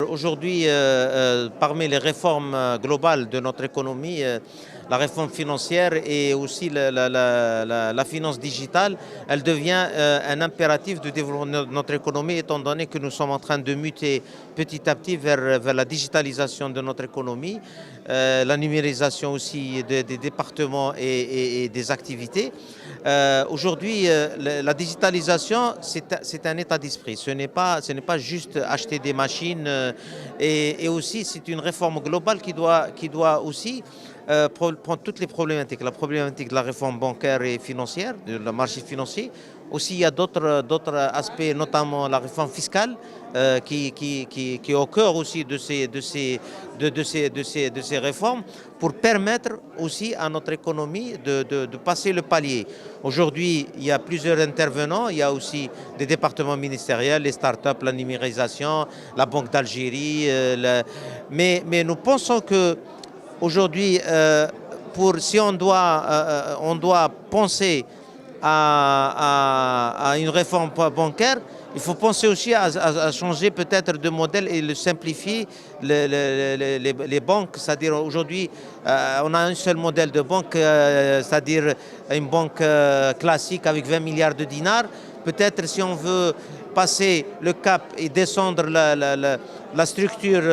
Aujourd'hui, parmi les réformes globales de notre économie, la réforme financière et aussi la finance digitale, elle devient un impératif de développement de notre économie, étant donné que nous sommes en train de muter petit à petit vers la digitalisation de notre économie, la numérisation aussi des départements et des activités. Aujourd'hui, la digitalisation, c'est un état d'esprit. Ce n'est pas juste acheter des machines et aussi c'est une réforme globale qui doit aussi prendre toutes les problématiques. La problématique de la réforme bancaire et financière, de la marché financier. Aussi, il y a d'autres aspects, notamment la réforme fiscale, qui est au cœur aussi de ces réformes, pour permettre aussi à notre économie de passer le palier. Aujourd'hui, il y a plusieurs intervenants, il y a aussi des départements ministériels, les startups, la numérisation, la Banque d'Algérie. Mais nous pensons que aujourd'hui, si on doit penser à une réforme bancaire, il faut penser aussi à changer peut-être de modèle et le simplifier les banques. C'est-à-dire aujourd'hui, on a un seul modèle de banque, c'est-à-dire une banque classique avec 20 milliards de dinars. Peut-être si on veut passer le cap et descendre la structure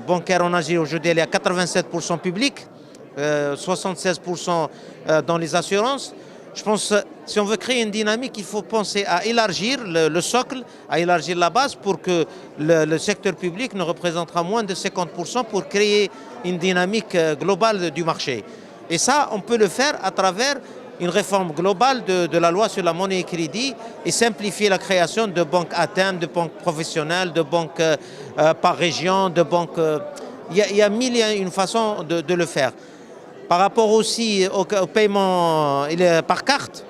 bancaire en Algérie, aujourd'hui elle est à 87% public, 76% dans les assurances. Je pense que si on veut créer une dynamique, il faut penser à élargir le socle, à élargir la base pour que le secteur public ne représentera moins de 50% pour créer une dynamique globale du marché. Et ça, on peut le faire à travers une réforme globale de la loi sur la monnaie et crédit et simplifier la création de banques à terme, de banques professionnelles, de banques par région, de banques... Il y a mille et une façons de le faire. Par rapport aussi au paiement par carte,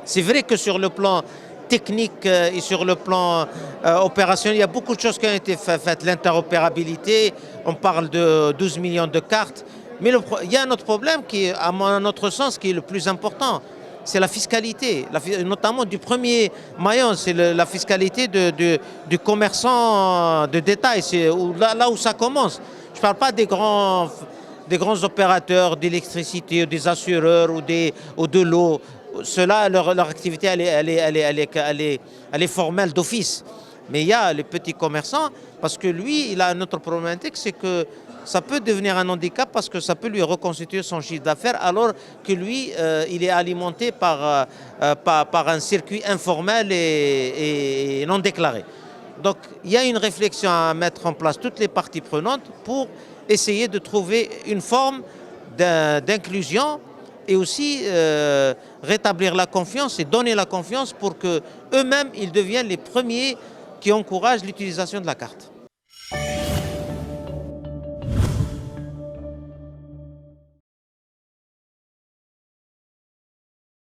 c'est vrai que sur le plan technique et sur le plan opérationnel, il y a beaucoup de choses qui ont été faites. L'interopérabilité, on parle de 12 millions de cartes. Mais il y a un autre problème qui, à notre sens, qui est le plus important, c'est la fiscalité, notamment du premier maillon, c'est la fiscalité du commerçant de détail. C'est là où ça commence. Je ne parle pas des grands opérateurs d'électricité, des assureurs ou de l'eau. Ceux-là, leur activité, elle est formelle d'office. Mais il y a les petits commerçants, parce que lui, il a une autre problématique, c'est que ça peut devenir un handicap parce que ça peut lui reconstituer son chiffre d'affaires, alors que lui, il est alimenté par un circuit informel et non déclaré. Donc, il y a une réflexion à mettre en place, toutes les parties prenantes, pour essayer de trouver une forme d'inclusion et aussi rétablir la confiance et donner la confiance pour qu'eux-mêmes, ils deviennent les premiers qui encouragent l'utilisation de la carte.